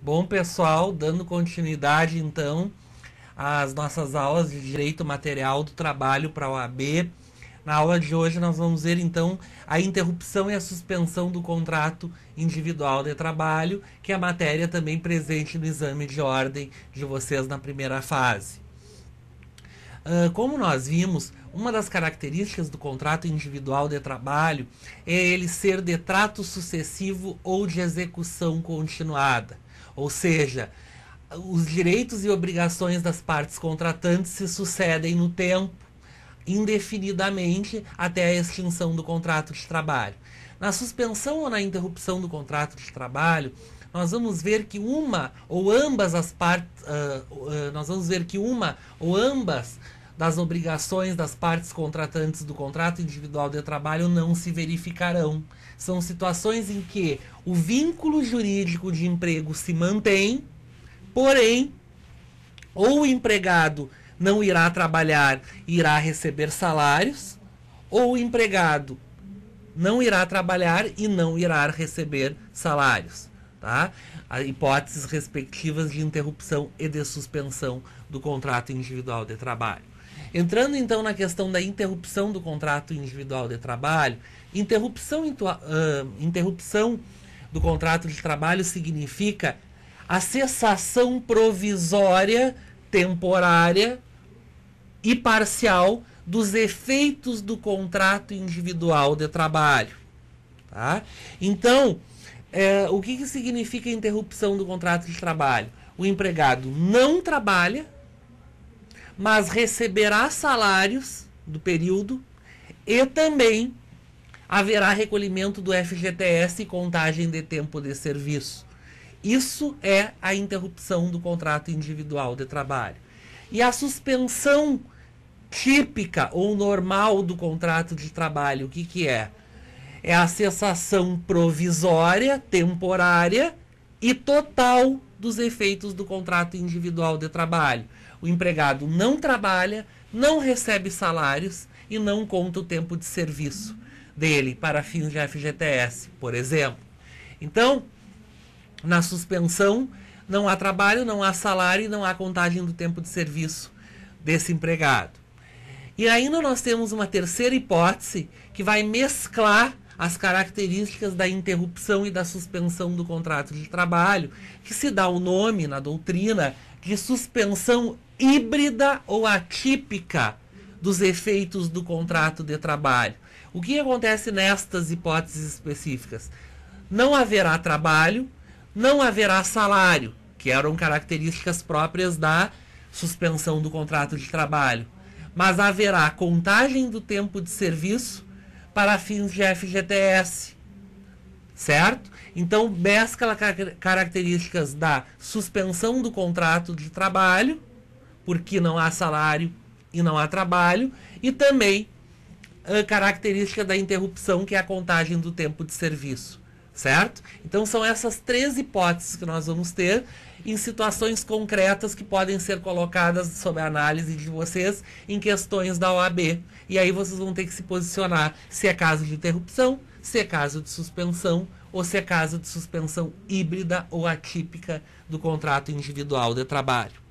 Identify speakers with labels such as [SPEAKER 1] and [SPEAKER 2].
[SPEAKER 1] Bom, pessoal, dando continuidade então às nossas aulas de Direito Material do Trabalho para a OAB. Na aula de hoje nós vamos ver então a interrupção e a suspensão do contrato individual de trabalho, que é a matéria também presente no exame de ordem de vocês na primeira fase. Como nós vimos, uma das características do contrato individual de trabalho é ele ser de trato sucessivo ou de execução continuada. Ou seja, os direitos e obrigações das partes contratantes se sucedem no tempo, indefinidamente, até a extinção do contrato de trabalho. Na suspensão ou na interrupção do contrato de trabalho, nós vamos ver que uma ou ambas das obrigações das partes contratantes do contrato individual de trabalho não se verificarão. São situações em que o vínculo jurídico de emprego se mantém, porém, ou o empregado não irá trabalhar e irá receber salários, ou o empregado não irá trabalhar e não irá receber salários. Tá? As hipóteses respectivas de interrupção e de suspensão do contrato individual de trabalho. Entrando então na questão da interrupção do contrato individual de trabalho, interrupção do contrato de trabalho significa a cessação provisória, temporária e parcial dos efeitos do contrato individual de trabalho. Tá? Então, o que significa interrupção do contrato de trabalho? O empregado não trabalha, mas receberá salários do período e também haverá recolhimento do FGTS e contagem de tempo de serviço. Isso é a interrupção do contrato individual de trabalho. E a suspensão típica ou normal do contrato de trabalho, o que é? É a cessação provisória, temporária e total dos efeitos do contrato individual de trabalho. O empregado não trabalha, não recebe salários e não conta o tempo de serviço dele para fins de FGTS, por exemplo. Então, na suspensão, não há trabalho, não há salário e não há contagem do tempo de serviço desse empregado. E ainda nós temos uma terceira hipótese que vai mesclar as características da interrupção e da suspensão do contrato de trabalho, que se dá o nome na doutrina de suspensão híbrida ou atípica dos efeitos do contrato de trabalho. O que acontece nestas hipóteses específicas? Não haverá trabalho, não haverá salário, que eram características próprias da suspensão do contrato de trabalho, mas haverá contagem do tempo de serviço para fins de FGTS, certo? Então, mescla características da suspensão do contrato de trabalho, porque não há salário e não há trabalho, e também a característica da interrupção, que é a contagem do tempo de serviço, certo? Então, são essas três hipóteses que nós vamos ter em situações concretas que podem ser colocadas sob a análise de vocês em questões da OAB. E aí vocês vão ter que se posicionar se é caso de interrupção, se é caso de suspensão ou se é caso de suspensão híbrida ou atípica do contrato individual de trabalho.